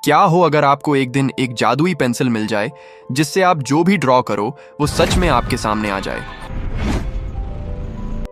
क्या हो अगर आपको एक दिन एक जादुई पेंसिल मिल जाए जिससे आप जो भी ड्रॉ करो वो सच में आपके सामने आ जाए।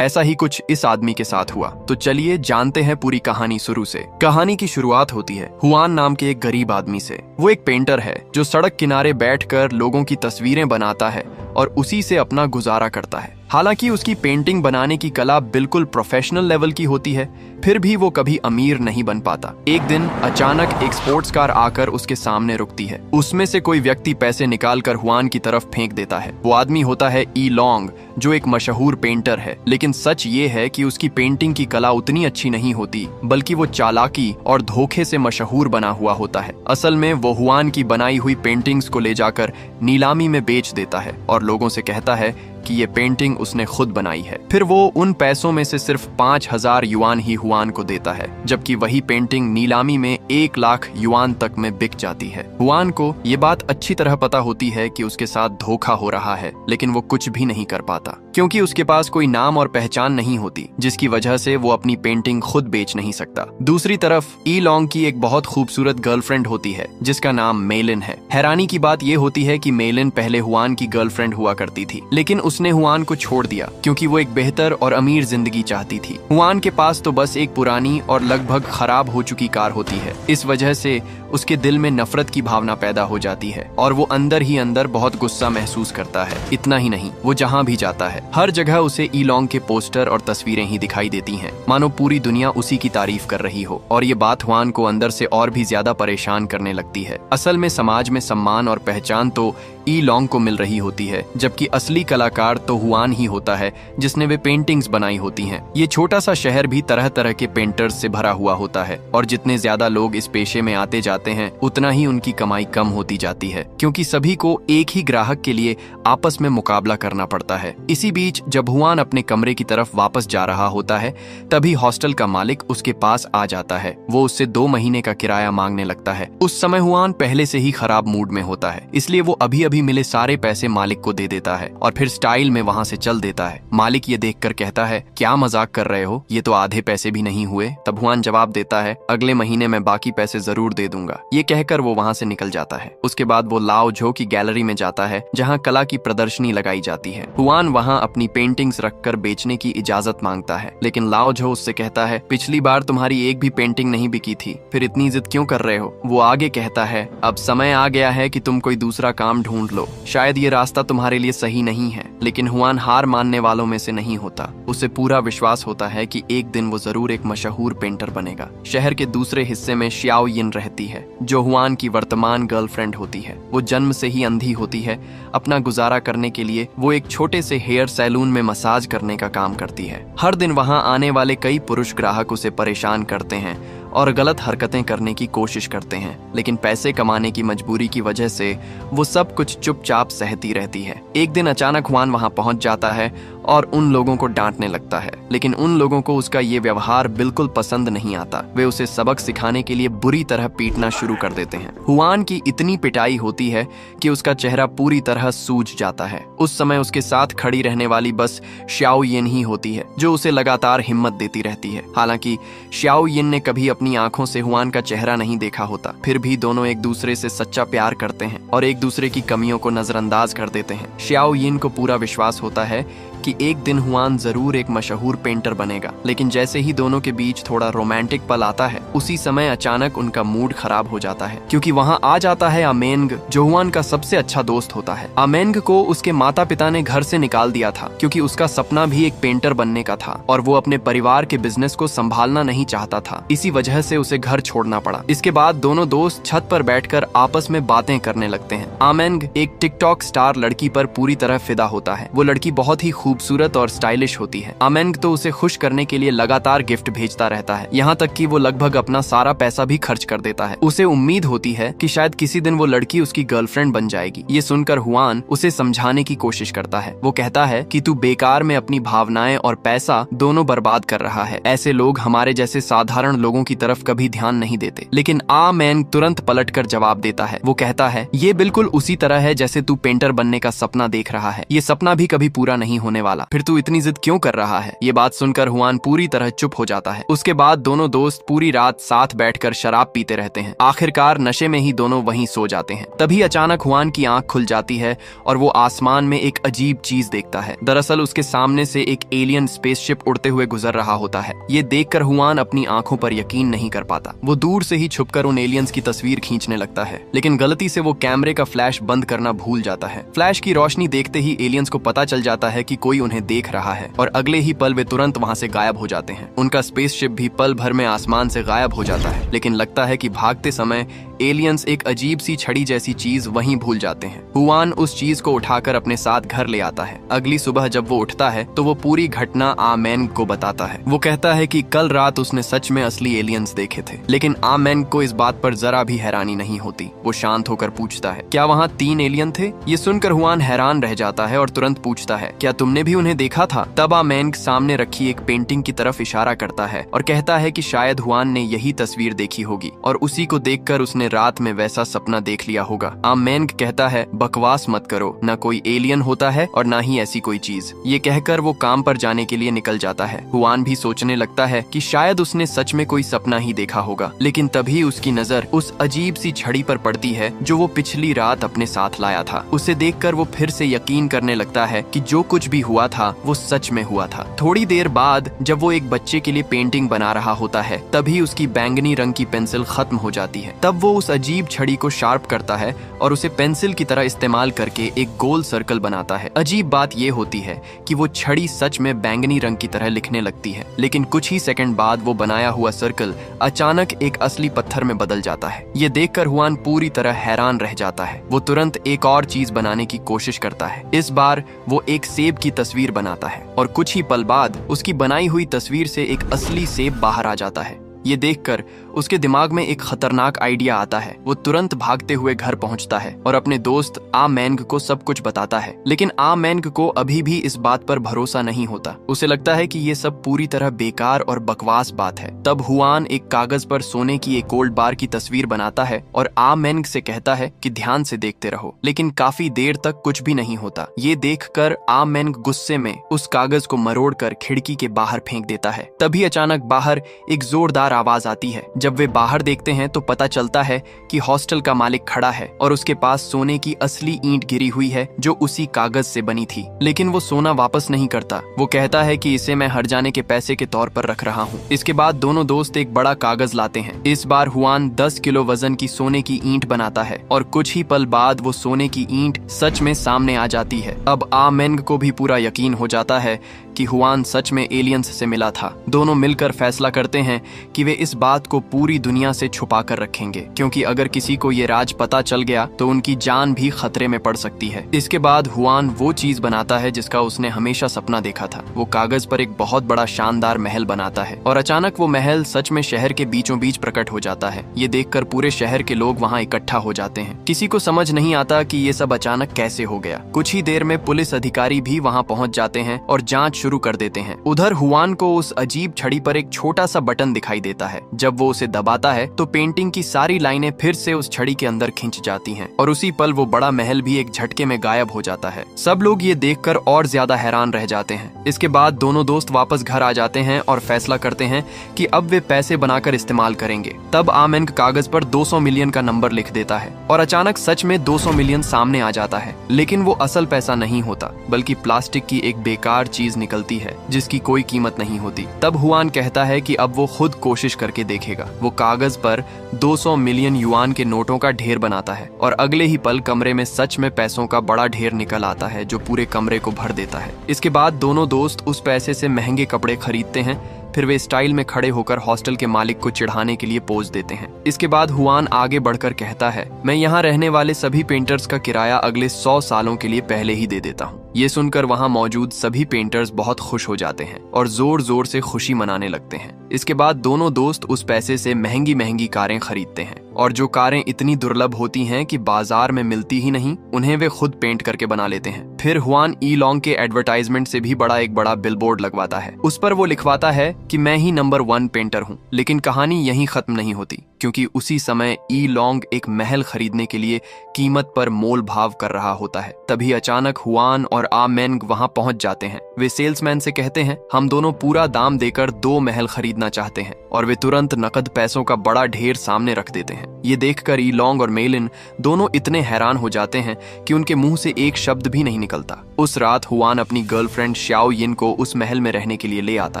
ऐसा ही कुछ इस आदमी के साथ हुआ। तो चलिए जानते हैं पूरी कहानी शुरू से। कहानी की शुरुआत होती है हुआन नाम के एक गरीब आदमी से। वो एक पेंटर है जो सड़क किनारे बैठकर लोगों की तस्वीरें बनाता है और उसी से अपना गुजारा करता है। हालांकि उसकी पेंटिंग बनाने की कला बिल्कुल प्रोफेशनल लेवल की होती है, फिर भी वो कभी अमीर नहीं बन पाता। एक दिन अचानक एक स्पोर्ट्स कार आकर उसके सामने रुकती है। उसमें से कोई व्यक्ति पैसे निकालकर हुआन की तरफ फेंक देता है। वो आदमी होता है ई लॉन्ग, जो एक मशहूर पेंटर है। लेकिन सच ये है कि उसकी पेंटिंग की कला उतनी अच्छी नहीं होती, बल्कि वो चालाकी और धोखे से मशहूर बना हुआ होता है। असल में वो हुआन की बनाई हुई पेंटिंग्स को ले जाकर नीलामी में बेच देता है और लोगों से कहता है कि ये पेंटिंग उसने खुद बनाई है। फिर वो उन पैसों में से सिर्फ 5,000 युआन ही हुआन को देता है, जबकि वही पेंटिंग नीलामी में 1 लाख युआन तक में बिक जाती है। हुआन को ये बात अच्छी तरह पता होती है कि उसके साथ धोखा हो रहा है, लेकिन वो कुछ भी नहीं कर पाता क्योंकि उसके पास कोई नाम और पहचान नहीं होती, जिसकी वजह से वो अपनी पेंटिंग खुद बेच नहीं सकता। दूसरी तरफ ई लॉन्ग की एक बहुत खूबसूरत गर्लफ्रेंड होती है जिसका नाम मेलिन है। हैरानी की बात ये होती है कि मेलिन पहले हुआन की गर्लफ्रेंड हुआ करती थी, लेकिन उसने हुआन को छोड़ दिया क्योंकि वो एक बेहतर और अमीर जिंदगी चाहती थी। हुआन के पास तो बस एक पुरानी और लगभग खराब हो चुकी कार होती है। इस वजह से उसके दिल में नफरत की भावना पैदा हो जाती है और वो अंदर ही अंदर बहुत गुस्सा महसूस करता है। इतना ही नहीं, वो जहाँ भी जाता है हर जगह उसे ई लॉन्ग के पोस्टर और तस्वीरें ही दिखाई देती हैं, मानो पूरी दुनिया उसी की तारीफ कर रही हो। और ये बात हुआन को अंदर से और भी ज्यादा परेशान करने लगती है। असल में समाज में सम्मान और पहचान तो ई लॉन्ग को मिल रही होती है, जबकि असली कलाकार तो हुआन ही होता है जिसने वे पेंटिंग्स बनाई होती हैं। ये छोटा सा शहर भी तरह तरह के पेंटर्स से भरा हुआ होता है और जितने ज्यादा लोग इस पेशे में आते जाते हैं उतना ही उनकी कमाई कम होती जाती है, क्योंकि सभी को एक ही ग्राहक के लिए आपस में मुकाबला करना पड़ता है। इसी बीच जब हुआन अपने कमरे की तरफ वापस जा रहा होता है, तभी हॉस्टल का मालिक उसके पास आ जाता है। वो उससे 2 महीने का किराया मांगने लगता है। उस समय हुआन पहले से ही खराब मूड में होता है, इसलिए वो अभी अभी मिले सारे पैसे मालिक को दे देता है और फिर स्टाइल में वहाँ से चल देता है। मालिक ये देखकर कहता है, क्या मजाक कर रहे हो, ये तो आधे पैसे भी नहीं हुए। तब हुआन जवाब देता है, अगले महीने मैं बाकी पैसे जरूर दे दूंगा। ये कहकर वो वहाँ से निकल जाता है। उसके बाद वो लाओ झो की गैलरी में जाता है जहाँ कला की प्रदर्शनी लगाई जाती है। हुआन वहाँ अपनी पेंटिंग्स रखकर बेचने की इजाजत मांगता है, लेकिन लाओ झो उससे कहता है, पिछली बार तुम्हारी एक भी पेंटिंग नहीं बिकी थी, फिर इतनी जिद क्यों कर रहे हो। वो आगे कहता है, अब समय आ गया है कि तुम कोई दूसरा काम ढूंढ लो, शायद ये रास्ता तुम्हारे लिए सही नहीं है। लेकिन हुआन हार मानने वालों में से नहीं होता। उसे पूरा विश्वास होता है कि एक दिन वो जरूर एक मशहूर पेंटर बनेगा। शहर के दूसरे हिस्से में श्याओ यिन रहती है, जो हुआन की वर्तमान गर्लफ्रेंड होती है। वो जन्म से ही अंधी होती है। अपना गुजारा करने के लिए वो एक छोटे से हेयर सैलून में मसाज करने का काम करती है। हर दिन वहां आने वाले कई पुरुष ग्राहक उसे परेशान करते हैं और गलत हरकतें करने की कोशिश करते हैं, लेकिन पैसे कमाने की मजबूरी की वजह से वो सब कुछ चुपचाप सहती रहती है। एक दिन अचानक हुआन वहां पहुंच जाता है और उन लोगों को डांटने लगता है, लेकिन उन लोगों को उसका ये व्यवहार बिल्कुल पसंद नहीं आता। वे उसे सबक सिखाने के लिए बुरी तरह पीटना शुरू कर देते हैं। हुआन की इतनी पिटाई होती है कि उसका चेहरा पूरी तरह सूज जाता है। उस समय उसके साथ खड़ी रहने वाली बस श्याओ यिन ही होती है, जो उसे लगातार हिम्मत देती रहती है। हालांकि श्याओ यिन ने कभी अपनी आंखों से हुआन का चेहरा नहीं देखा होता, फिर भी दोनों एक दूसरे से सच्चा प्यार करते हैं और एक दूसरे की कमियों को नजरअंदाज कर देते हैं। श्याओ यिन को पूरा विश्वास होता है कि एक दिन हुआन जरूर एक मशहूर पेंटर बनेगा, लेकिन जैसे ही दोनों के बीच थोड़ा रोमांटिक पल आता है, उसी समय अचानक उनका मूड खराब हो जाता है, क्योंकि वहां आ जाता है अमेंग, जो हुआन का सबसे अच्छा दोस्त होता है। अमेंग को उसके माता पिता ने घर से निकाल दिया था क्योंकि उसका सपना भी एक पेंटर बनने का था और वो अपने परिवार के बिजनेस को संभालना नहीं चाहता था। इसी वजह से उसे घर छोड़ना पड़ा। इसके बाद दोनों दोस्त छत पर बैठकर आपस में बातें करने लगते हैं। अमेंग एक टिकटॉक स्टार लड़की पर पूरी तरह फिदा होता है। वो लड़की बहुत ही खूबसूरत और स्टाइलिश होती है। अमेंग तो उसे खुश करने के लिए लगातार गिफ्ट भेजता रहता है, यहाँ तक कि वो लगभग अपना सारा पैसा भी खर्च कर देता है। उसे उम्मीद होती है कि शायद किसी दिन वो लड़की उसकी गर्लफ्रेंड बन जाएगी। ये सुनकर हुआन उसे समझाने की कोशिश करता है। वो कहता है कि तू बेकार में अपनी भावनाएं और पैसा दोनों बर्बाद कर रहा है। ऐसे लोग हमारे जैसे साधारण लोगों की तरफ कभी ध्यान नहीं देते। लेकिन आमेंग तुरंत पलटकर जवाब देता है। वो कहता है, ये बिल्कुल उसी तरह है जैसे तू पेंटर बनने का सपना देख रहा है। ये सपना भी कभी पूरा नहीं होने करने वाला, फिर तू इतनी जिद क्यों कर रहा है? ये बात सुनकर हुआन पूरी तरह चुप हो जाता है। उसके बाद दोनों दोस्त पूरी रात साथ बैठकर शराब पीते रहते हैं। आखिरकार नशे में ही दोनों वहीं सो जाते हैं। तभी अचानक हुआन की आंख खुल जाती है और वो आसमान में एक अजीब चीज देखता है। दरअसल उसके सामने से एक एलियन स्पेसशिप उड़ते हुए गुजर रहा होता है। ये देखकर हुआन अपनी आंखों पर यकीन नहीं कर पाता। वो दूर से ही छुपकर उन एलियंस की तस्वीर खींचने लगता है, लेकिन गलती से वो कैमरे का फ्लैश बंद करना भूल जाता है। फ्लैश की रोशनी देखते ही एलियंस को पता चल जाता है कि कोई उन्हें देख रहा है और अगले ही पल वे तुरंत वहां से गायब हो जाते हैं। उनका स्पेसशिप भी पल भर में आसमान से गायब हो जाता है, लेकिन लगता है कि भागते समय एलियंस एक अजीब सी छड़ी जैसी चीज वहीं भूल जाते हैं। हुआन उस चीज को उठाकर अपने साथ घर ले आता है। अगली सुबह जब वो उठता है तो वो पूरी घटना आमेंग को बताता है। वो कहता है कि कल रात उसने सच में असली एलियंस देखे थे, लेकिन आमेंग को इस बात पर जरा भी हैरानी नहीं होती। वो शांत होकर पूछता है, क्या वहाँ 3 एलियन थे? ये सुनकर हुआन हैरान रह जाता है और तुरंत पूछता है, क्या तुमने भी उन्हें देखा था? तब आमेंग सामने रखी एक पेंटिंग की तरफ इशारा करता है और कहता है कि शायद हुआन ने यही तस्वीर देखी होगी और उसी को देखकर उसने रात में वैसा सपना देख लिया होगा। आमेंग कहता है, बकवास मत करो, न कोई एलियन होता है और न ही ऐसी कोई चीज। ये कहकर वो काम पर जाने के लिए निकल जाता है। हुआन भी सोचने लगता है कि शायद उसने सच में कोई सपना ही देखा होगा, लेकिन तभी उसकी नजर उस अजीब सी छड़ी पर पड़ती है जो वो पिछली रात अपने साथ लाया था। उसे देखकर वो फिर से यकीन करने लगता है कि जो कुछ भी हुआ था वो सच में हुआ था। थोड़ी देर बाद जब वो एक बच्चे के लिए पेंटिंग बना रहा होता है, तभी उसकी बैंगनी रंग की पेंसिल खत्म हो जाती है। तब वो उस अजीब छड़ी को शार्प करता है और उसे पेंसिल की तरह इस्तेमाल करके एक गोल सर्कल बनाता है। अजीब बात ये होती है कि वो छड़ी सच में बैंगनी रंग की तरह लिखने लगती है, लेकिन कुछ ही सेकंड बाद वो बनाया हुआ सर्कल अचानक एक असली पत्थर में बदल जाता है। ये देखकर हुआन पूरी तरह हैरान रह जाता है। वो तुरंत एक और चीज बनाने की कोशिश करता है। इस बार वो एक सेब की तस्वीर बनाता है और कुछ ही पल बाद उसकी बनाई हुई तस्वीर से एक असली सेब बाहर आ जाता है। ये देखकर उसके दिमाग में एक खतरनाक आइडिया आता है। वो तुरंत भागते हुए घर पहुंचता है और अपने दोस्त आमेंग को सब कुछ बताता है, लेकिन आमेंग को अभी भी इस बात पर भरोसा नहीं होता। उसे लगता है कि ये सब पूरी तरह बेकार और बकवास बात है। तब हुआन एक कागज पर सोने की एक गोल्ड बार की तस्वीर बनाता है और आमेंग से कहता है कि ध्यान से देखते रहो, लेकिन काफी देर तक कुछ भी नहीं होता। ये देखकर आमेंग गुस्से में उस कागज को मरोड़कर खिड़की के बाहर फेंक देता है। तभी अचानक बाहर एक जोरदार आवाज आती है। जब वे बाहर देखते हैं तो पता चलता है कि हॉस्टल का मालिक खड़ा है और उसके पास सोने की असली ईंट गिरी हुई है जो उसी कागज से बनी थी, लेकिन वो सोना वापस नहीं करता। वो कहता है कि इसे मैं हर जाने के पैसे के तौर पर रख रहा हूँ। इसके बाद दोनों दोस्त एक बड़ा कागज लाते हैं। इस बार हुआन 10 किलो वजन की सोने की ईंट बनाता है और कुछ ही पल बाद वो सोने की ईंट सच में सामने आ जाती है। अब आमेंग को भी पूरा यकीन हो जाता है कि हुआन सच में एलियंस से मिला था। दोनों मिलकर फैसला करते हैं कि वे इस बात को पूरी दुनिया से छुपा कर रखेंगे, क्योंकि अगर किसी को ये राज पता चल गया तो उनकी जान भी खतरे में पड़ सकती है। इसके बाद हुआन वो चीज बनाता है जिसका उसने हमेशा सपना देखा था। वो कागज पर एक बहुत बड़ा शानदार महल बनाता है और अचानक वो महल सच में शहर के बीचों बीच प्रकट हो जाता है। ये देखकर पूरे शहर के लोग वहाँ इकट्ठा हो जाते हैं। किसी को समझ नहीं आता कि ये सब अचानक कैसे हो गया। कुछ ही देर में पुलिस अधिकारी भी वहाँ पहुँच जाते हैं और जांच शुरू कर देते हैं। उधर हुआन को उस अजीब छड़ी पर एक छोटा सा बटन दिखाई देता है। जब वो उसे दबाता है तो पेंटिंग की सारी लाइनें फिर से उस छड़ी के अंदर खिंच जाती हैं और उसी पल वो बड़ा महल भी एक झटके में गायब हो जाता है। सब लोग ये देखकर और ज्यादा हैरान रह जाते हैं। इसके बाद दोनों दोस्त वापस घर आ जाते हैं और फैसला करते हैं कि अब वे पैसे बनाकर इस्तेमाल करेंगे। तब आमेंग कागज पर 200 मिलियन का नंबर लिख देता है और अचानक सच में 200 मिलियन सामने आ जाता है, लेकिन वो असल पैसा नहीं होता बल्कि प्लास्टिक की एक बेकार चीज निकलती है जिसकी कोई कीमत नहीं होती। तब हुआन कहता है कि अब वो खुद कोशिश करके देखेगा। वो कागज पर 200 मिलियन युआन के नोटों का ढेर बनाता है और अगले ही पल कमरे में सच में पैसों का बड़ा ढेर निकल आता है जो पूरे कमरे को भर देता है। इसके बाद दोनों दोस्त उस पैसे से महंगे कपड़े खरीदते हैं। फिर वे स्टाइल में खड़े होकर हॉस्टल के मालिक को चिढ़ाने के लिए पोज देते हैं। इसके बाद हुआन आगे बढ़कर कहता है, मैं यहाँ रहने वाले सभी पेंटर्स का किराया अगले 100 सालों के लिए पहले ही दे देता हूँ। ये सुनकर वहाँ मौजूद सभी पेंटर्स बहुत खुश हो जाते हैं और जोर जोर से खुशी मनाने लगते हैं। इसके बाद दोनों दोस्त उस पैसे से महंगी महंगी कारें खरीदते हैं और जो कारें इतनी दुर्लभ होती हैं कि बाजार में मिलती ही नहीं, उन्हें वे खुद पेंट करके बना लेते हैं। फिर हुआन ई लॉन्ग के एडवर्टाइजमेंट से भी बड़ा एक बड़ा बिलबोर्ड लगवाता है। उस पर वो लिखवाता है कि मैं ही नंबर 1 पेंटर हूँ। लेकिन कहानी यहीं खत्म नहीं होती, क्योंकि उसी समय ई लॉन्ग एक महल खरीदने के लिए कीमत पर मोल भाव कर रहा होता है। तभी अचानक हुआन और आ मेंग वहां पहुंच जाते हैं। वे सेल्समैन से कहते हैं, हम दोनों पूरा दाम देकर 2 महल खरीदना चाहते हैं, और वे तुरंत नकद पैसों का बड़ा ढेर सामने रख देते हैं। ये देखकर ई लॉन्ग और मेलिन दोनों इतने हैरान हो जाते हैं कि उनके मुंह से एक शब्द भी नहीं निकलता। उस रात हुआन अपनी गर्लफ्रेंड श्याओ यिन को उस महल में रहने के लिए ले आता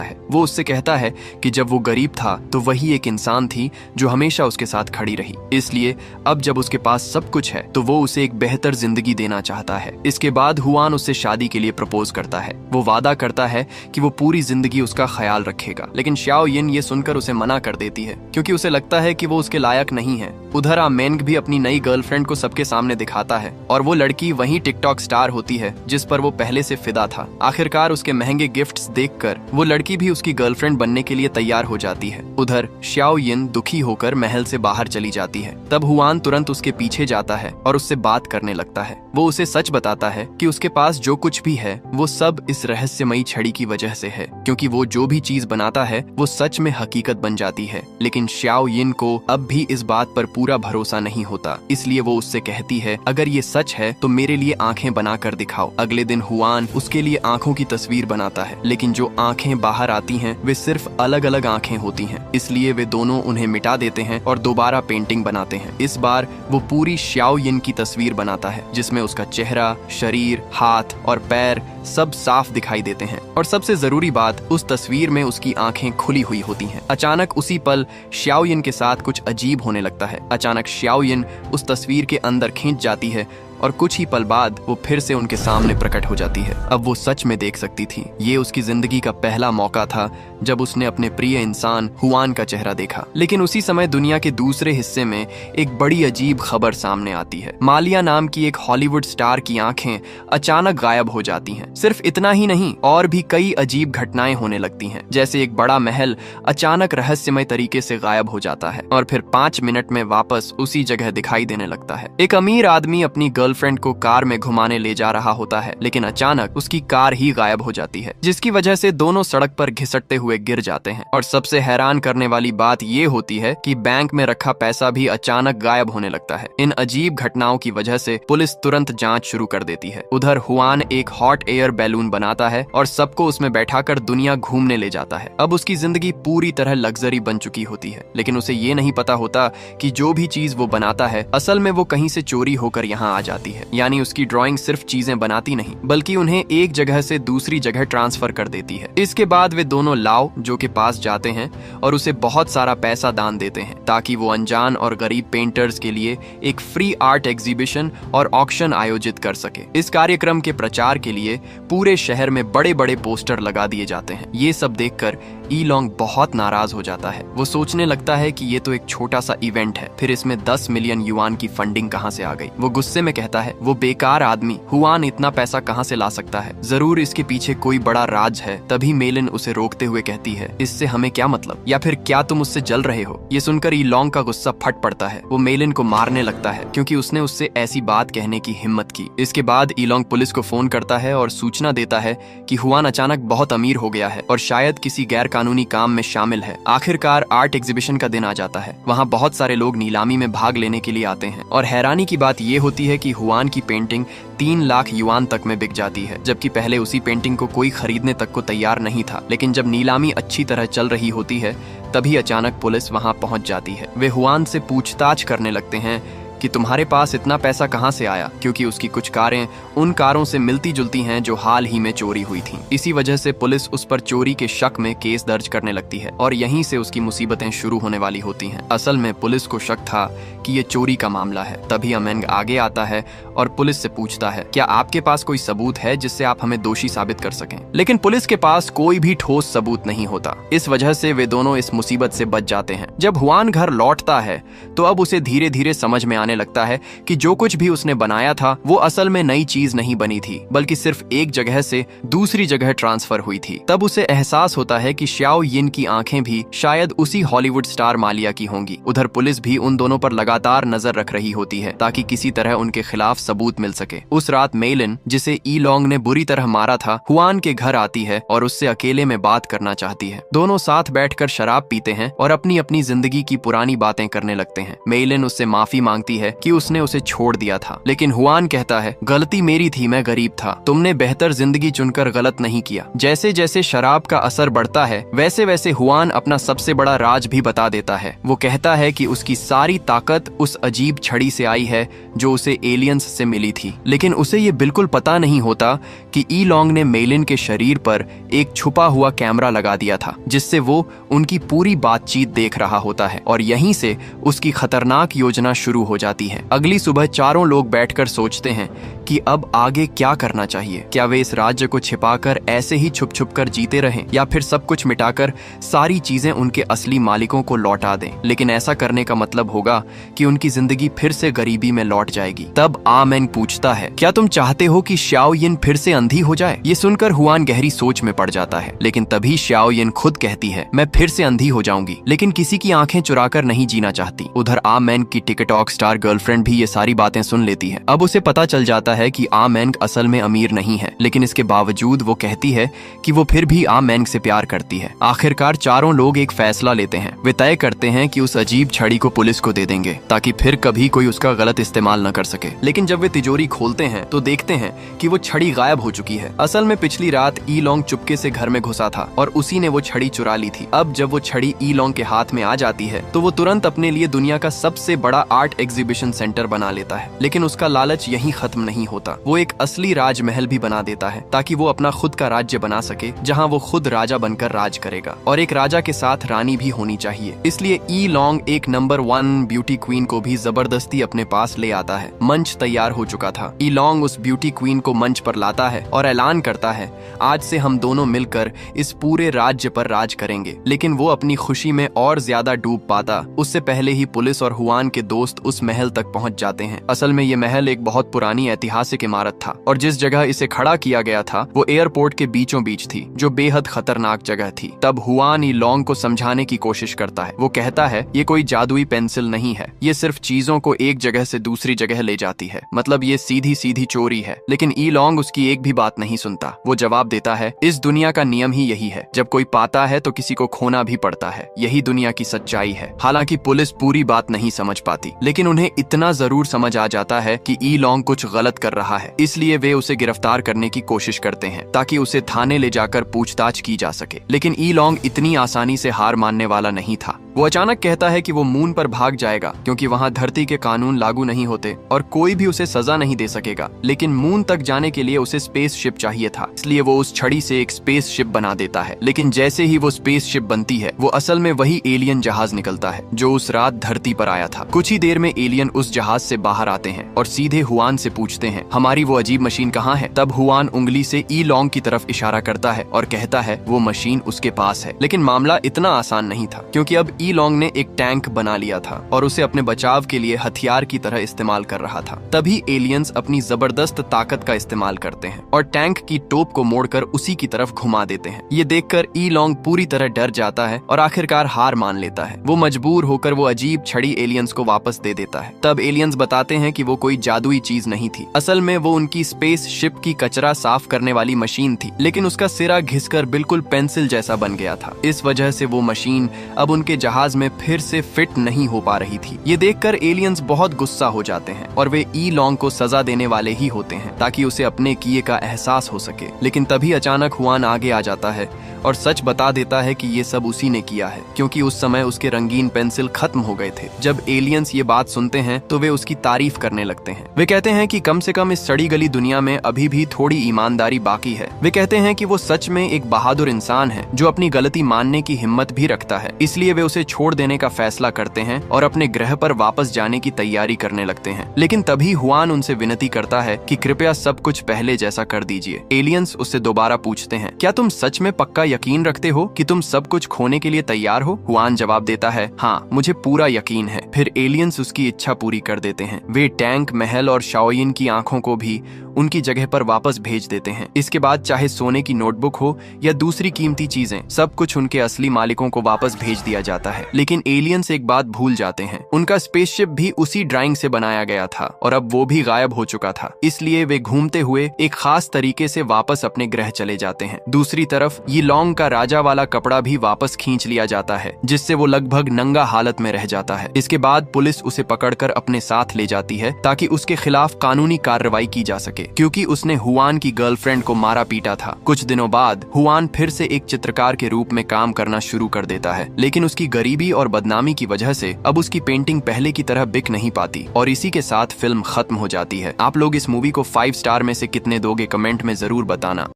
है। वो उससे कहता है कि जब वो गरीब था तो वही एक इंसान थी जो हमेशा उसके साथ खड़ी रही, इसलिए अब जब उसके पास सब कुछ है तो वो उसे एक बेहतर जिंदगी देना चाहता है। इसके बाद हुआन उससे शादी के लिए प्रपोज करता है। वो वादा करता है कि वो पूरी जिंदगी उसका ख्याल रखेगा, लेकिन श्याओ यिन ये सुनकर उसे मना कर देती है, क्योंकि उसे लगता है कि वो उसके लायक नहीं है। उधर आ मेंग भी अपनी नई गर्लफ्रेंड को सबके सामने दिखाता है, और वो लड़की वही टिकटॉक स्टार होती है जिस पर वो पहले से फिदा था। आखिरकार उसके महंगे गिफ्ट्स देखकर वो लड़की भी उसकी गर्लफ्रेंड बनने के लिए तैयार हो जाती है। उधर श्याओ यिन दुखी होकर महल से बाहर चली जाती है। तब हुआन तुरंत उसके पीछे जाता है और उससे बात करने लगता है। वो उसे सच बताता है कि उसके पास जो कुछ भी है वो सब इस रहस्यमयी छड़ी की वजह से है, क्योंकि वो जो भी चीज बनाता है वो सच में हकीकत बन जाती है। लेकिन श्याओ यिन को अब भी इस बात पर पूरा भरोसा नहीं होता, इसलिए वो उससे कहती है, अगर ये सच है तो मेरे लिए आंखें बना कर दिखाओ। अगले दिन हुआन उसके लिए आंखों की तस्वीर बनाता है, लेकिन जो आंखें बाहर आती हैं वे सिर्फ अलग अलग आंखें होती हैं, इसलिए वे दोनों उन्हें मिटा देते हैं और दोबारा पेंटिंग बनाते हैं। इस बार वो पूरी श्याओ यिन की तस्वीर बनाता है, जिसमें उसका चेहरा, शरीर, हाथ और पैर सब साफ दिखाई देते हैं, और सबसे जरूरी बात, उस तस्वीर में उसकी आंखें खुली हुई होती हैं। अचानक उसी पल श्याओ यिन के साथ कुछ अजीब होने लगता है। अचानक श्याओ यिन उस तस्वीर के अंदर खींच जाती है और कुछ ही पल बाद वो फिर से उनके सामने प्रकट हो जाती है। अब वो सच में देख सकती थी। ये उसकी जिंदगी का पहला मौका था जब उसने अपने प्रिय इंसान हुआन का चेहरा देखा। लेकिन उसी समय दुनिया के दूसरे हिस्से में एक बड़ी अजीब खबर सामने आती है। मालिया नाम की एक हॉलीवुड स्टार की आंखें अचानक गायब हो जाती हैं। सिर्फ इतना ही नहीं, और भी कई अजीब घटनाएं होने लगती हैं, जैसे एक बड़ा महल अचानक रहस्यमय तरीके से गायब हो जाता है और फिर 5 मिनट में वापस उसी जगह दिखाई देने लगता है। एक अमीर आदमी अपनी गर्लफ्रेंड को कार में घुमाने ले जा रहा होता है, लेकिन अचानक उसकी कार ही गायब हो जाती है, जिसकी वजह से दोनों सड़क पर घिसटते हुए गिर जाते हैं। और सबसे हैरान करने वाली बात ये होती है कि बैंक में रखा पैसा भी अचानक गायब होने लगता है। इन अजीब घटनाओं की वजह से पुलिस तुरंत जांच शुरू कर देती है। उधर हुआन एक हॉट एयर बैलून बनाता है और सबको उसमें बैठाकर दुनिया घूमने ले जाता है। अब उसकी जिंदगी पूरी तरह लग्जरी बन चुकी होती है, लेकिन उसे ये नहीं पता होता कि जो भी चीज वो बनाता है असल में वो कहीं से चोरी होकर यहाँ आ जाती है। यानी उसकी ड्राइंग सिर्फ चीजें बनाती नहीं, बल्कि उन्हें एक जगह से दूसरी जगह ट्रांसफर कर देती है। इसके बाद वे दोनों लाओ जो के पास जाते हैं और उसे बहुत सारा पैसा दान देते हैं, ताकि वो अनजान और गरीब पेंटर्स के लिए एक फ्री आर्ट एग्जीबिशन और ऑक्शन आयोजित कर सके। इस कार्यक्रम के प्रचार के लिए पूरे शहर में बड़े बड़े पोस्टर लगा दिए जाते हैं। ये सब देखकर ई लॉन्ग बहुत नाराज हो जाता है। वो सोचने लगता है कि ये तो एक छोटा सा इवेंट है, फिर इसमें 10 मिलियन युआन की फंडिंग कहाँ से आ गई। वो गुस्से में कहता है, वो बेकार आदमी, हुआन इतना पैसा कहाँ से ला सकता है, जरूर इसके पीछे कोई बड़ा राज है। तभी मेलिन उसे रोकते हुए कहती है, इससे हमें क्या मतलब, या फिर क्या तुम उससे जल रहे हो। ये सुनकर ई लॉन्ग का गुस्सा फट पड़ता है। वो मेलिन को मारने लगता है, क्योंकि उसने उससे ऐसी बात कहने की हिम्मत की। इसके बाद ई लॉन्ग पुलिस को फोन करता है और सूचना देता है कि हुआन अचानक बहुत अमीर हो गया है और शायद किसी गैर कानूनी काम में शामिल है। आखिरकार आर्ट एग्जीबिशन का दिन आ जाता है। वहाँ बहुत सारे लोग नीलामी में भाग लेने के लिए आते हैं, और हैरानी की बात ये होती है कि हुआन की पेंटिंग 3 लाख युआन तक में बिक जाती है, जबकि पहले उसी पेंटिंग को कोई खरीदने तक को तैयार नहीं था। लेकिन जब नीलामी अच्छी तरह चल रही होती है तभी अचानक पुलिस वहां पहुंच जाती है। वे हुआन से पूछताछ करने लगते हैं कि तुम्हारे पास इतना पैसा कहां से आया, क्योंकि उसकी कुछ कारें उन कारों से मिलती जुलती हैं जो हाल ही में चोरी हुई थीं। इसी वजह से पुलिस उस पर चोरी के शक में केस दर्ज करने लगती है और यहीं से उसकी मुसीबतें शुरू होने वाली होती हैं। असल में पुलिस को शक था कि ये चोरी का मामला है। तभी अमेंग आगे आता है और पुलिस से पूछता है, क्या आपके पास कोई सबूत है जिससे आप हमें दोषी साबित कर सकें। लेकिन पुलिस के पास कोई भी ठोस सबूत नहीं होता। इस वजह से वे दोनों इस मुसीबत से बच जाते हैं। जब हुआन घर लौटता है तो अब उसे धीरे धीरे समझ में आने समझाने लगता है कि जो कुछ भी उसने बनाया था वो असल में नई चीज नहीं बनी थी, बल्कि सिर्फ एक जगह से दूसरी जगह ट्रांसफर हुई थी। तब उसे एहसास होता है कि श्याओ यिन की आंखें भी शायद उसी हॉलीवुड स्टार मालिया की होंगी। उधर पुलिस भी उन दोनों पर लगातार नजर रख रही होती है ताकि किसी तरह उनके खिलाफ सबूत मिल सके। उस रात मेलिन, जिसे ई लॉन्ग ने बुरी तरह मारा था, हुआन के घर आती है और उससे अकेले में बात करना चाहती है। दोनों साथ बैठकर शराब पीते हैं और अपनी अपनी जिंदगी की पुरानी बातें करने लगते हैं। मेलिन उससे माफी मांगती है कि उसने उसे छोड़ दिया था, लेकिन हुआन कहता है, गलती मेरी थी, मैं गरीब था, तुमने बेहतर जिंदगी चुनकर गलत नहीं किया। जैसे जैसे शराब का असर बढ़ता है वैसे वैसे हुआन अपना सबसे बड़ा राज भी बता देता है। वो कहता है कि उसकी सारी ताकत उस अजीब छड़ी से आई है जो उसे एलियंस से मिली थी, लेकिन उसे ये बिल्कुल पता नहीं होता कि ई लॉन्ग ने मेलिन के शरीर पर एक छुपा हुआ कैमरा लगा दिया था, जिससे वो उनकी पूरी बातचीत देख रहा होता है और यहीं से उसकी खतरनाक योजना शुरू हो जाती है। अगली सुबह चारों लोग बैठकर सोचते हैं कि अब आगे क्या करना चाहिए। क्या वे इस राज्य को छिपाकर ऐसे ही छुप छुप कर जीते रहें या फिर सब कुछ मिटाकर सारी चीजें उनके असली मालिकों को लौटा दें। लेकिन ऐसा करने का मतलब होगा कि उनकी जिंदगी फिर से गरीबी में लौट जाएगी। तब आ मेंग पूछता है, क्या तुम चाहते हो कि श्याओ यिन फिर से अंधी हो जाए? ये सुनकर हुआन गहरी सोच में पड़ जाता है, लेकिन तभी श्याओ यिन खुद कहती है, मैं फिर से अंधी हो जाऊंगी, लेकिन किसी की आंखें चुराकर नहीं जीना चाहती। उधर आ मेंग की टिकटॉक स्टार गर्लफ्रेंड भी ये सारी बातें सुन लेती है। अब उसे पता चल जाता है कि आ मेंग असल में अमीर नहीं है, लेकिन इसके बावजूद वो कहती है कि वो फिर भी आ मेंग से प्यार करती है। आखिरकार चारों लोग एक फैसला लेते हैं। वे तय करते हैं कि उस अजीब छड़ी को पुलिस को दे देंगे ताकि फिर कभी कोई उसका गलत इस्तेमाल न कर सके। लेकिन जब वे तिजोरी खोलते हैं तो देखते हैं कि वो छड़ी गायब हो चुकी है। असल में पिछली रात ई लॉन्ग चुपके से घर में घुसा था और उसी ने वो छड़ी चुरा ली थी। अब जब वो छड़ी ई लॉन्ग के हाथ में आ जाती है तो वो तुरंत अपने लिए दुनिया का सबसे बड़ा आर्ट एग्जीबिशन सेंटर बना लेता है। लेकिन उसका लालच यहीं खत्म नहीं होता। वो एक असली राजमहल भी बना देता है ताकि वो अपना खुद का राज्य बना सके, जहाँ वो खुद राजा बनकर राज करेगा। और एक राजा के साथ रानी भी होनी चाहिए। इसलिए ई लॉन्ग एक नंबर 1 ब्यूटी क्वीन को भी जबरदस्ती अपने पास ले आता है। मंच तैयार हो चुका था। ई लॉन्ग उस ब्यूटी क्वीन को मंच पर लाता है और ऐलान करता है, आज से हम दोनों मिलकर इस पूरे राज्य पर राज करेंगे। लेकिन वो अपनी खुशी में और ज्यादा डूब पाता उससे पहले ही पुलिस और हुआन के दोस्त उस महल तक पहुंच जाते हैं। असल में ये महल एक बहुत पुरानी ऐतिहासिक इमारत था और जिस जगह इसे खड़ा किया गया था वो एयरपोर्ट के बीचों बीच थी, जो बेहद खतरनाक जगह थी। तब हुआन ई लॉन्ग को समझाने की कोशिश करता है। वो कहता है, ये कोई जादुई पेंसिल नहीं है, ये सिर्फ चीजों को एक जगह से दूसरी जगह ले जाती है, मतलब ये सीधी सीधी चोरी है। लेकिन ई लॉन्ग उसकी एक भी बात नहीं सुनता। वो जवाब देता है, इस दुनिया का नियम ही यही है, जब कोई पाता है तो किसी को खोना भी पड़ता है, यही दुनिया की सच्चाई है। हालांकि पुलिस पूरी बात नहीं समझ पाती, लेकिन उन्हें इतना जरूर समझ आ जाता है कि ई लॉन्ग कुछ गलत कर रहा है। इसलिए वे उसे गिरफ्तार करने की कोशिश करते हैं ताकि उसे थाने ले जाकर पूछताछ की जा सके। लेकिन ई लॉन्ग इतनी आसानी से हार मानने वाला नहीं था। वो अचानक कहता है कि वो मून पर भाग जाएगा क्योंकि वहाँ धरती के कानून लागू नहीं होते और कोई भी उसे सजा नहीं दे सकेगा। लेकिन मून तक जाने के लिए उसे स्पेस शिप चाहिए था, इसलिए वो उस छड़ी से एक स्पेस शिप बना देता है। लेकिन जैसे ही वो स्पेस शिप बनती है वो असल में वही एलियन जहाज निकलता है जो उस रात धरती पर आया था। कुछ ही देर में एलियन उस जहाज से बाहर आते हैं और सीधे हुआन से पूछते हैं, हमारी वो अजीब मशीन कहाँ है? तब हुआन उंगली से ई लॉन्ग की तरफ इशारा करता है और कहता है वो मशीन उसके पास है। लेकिन मामला इतना आसान नहीं था क्योंकि अब ई लॉन्ग ने एक टैंक बना लिया था और उसे अपने बचाव के लिए हथियार की तरह इस्तेमाल कर रहा था। तभी एलियंस अपनी जबरदस्त ताकत का इस्तेमाल करते हैं और टैंक की टोप को मोड़कर उसी की तरफ घुमा देते हैं। ये देखकर ई लॉन्ग पूरी तरह डर जाता है और आखिरकार हार मान लेता है। वो मजबूर होकर वो अजीब छड़ी एलियंस को वापस दे देता है। तब एलियंस बताते हैं कि वो कोई जादुई चीज नहीं थी, असल में वो उनकी स्पेस शिप की कचरा साफ करने वाली मशीन थी, लेकिन उसका सिरा घिसकर बिल्कुल पेंसिल जैसा बन गया था। इस वजह से वो मशीन अब उनके जहाज में फिर से फिट नहीं हो पा रही थी। ये देखकर एलियंस बहुत गुस्सा हो जाते हैं और वे ई लॉन्ग को सजा देने वाले ही होते हैं ताकि उसे अपने किए का एहसास हो सके। लेकिन तभी अचानक हुआन आगे आ जाता है और सच बता देता है कि ये सब उसी ने किया है क्योंकि उस समय उसके रंगीन पेंसिल खत्म हो गए थे। जब एलियंस ये बात सुनते हैं तो वे उसकी तारीफ करने लगते हैं। वे कहते हैं कि कम से कम इस सड़ी गली दुनिया में अभी भी थोड़ी ईमानदारी बाकी है। वे कहते हैं कि वो सच में एक बहादुर इंसान है जो अपनी गलती मानने की हिम्मत भी रखता है। इसलिए वे उसे छोड़ देने का फैसला करते हैं और अपने ग्रह पर वापस जाने की तैयारी करने लगते हैं। लेकिन तभी हुआन उनसे विनती करता है कि कृपया सब कुछ पहले जैसा कर दीजिए। एलियंस उससे दोबारा पूछते हैं, क्या तुम सच में पक्का यकीन रखते हो कि तुम सब कुछ खोने के लिए तैयार हो? हुआन जवाब देता है, हाँ, मुझे पूरा यकीन है। फिर एलियंस उसकी इच्छा पूरी कर देते हैं। वे टैंक, महल और शाओयिन की आंखों को भी उनकी जगह पर वापस भेज देते हैं। इसके बाद चाहे सोने की नोटबुक हो या दूसरी कीमती चीजें, सब कुछ उनके असली मालिकों को वापस भेज दिया जाता है। लेकिन एलियंस एक बात भूल जाते हैं, उनका स्पेसशिप भी उसी ड्राइंग से बनाया गया था और अब वो भी गायब हो चुका था। इसलिए वे घूमते हुए एक खास तरीके से वापस अपने ग्रह चले जाते हैं। दूसरी तरफ यिलोंग का राजा वाला कपड़ा भी वापस खींच लिया जाता है, जिससे वो लगभग नंगा हालत में रह जाता है। इसके बाद पुलिस उसे पकड़कर अपने साथ ले जाती है ताकि उसके खिलाफ कानूनी कार्रवाई की जा सके, क्योंकि उसने हुआन की गर्लफ्रेंड को मारा पीटा था। कुछ दिनों बाद हुआन फिर से एक चित्रकार के रूप में काम करना शुरू कर देता है, लेकिन उसकी गरीबी और बदनामी की वजह से अब उसकी पेंटिंग पहले की तरह बिक नहीं पाती और इसी के साथ फिल्म खत्म हो जाती है। आप लोग इस मूवी को 5 स्टार में से कितने दोगे, कमेंट में जरूर बताना।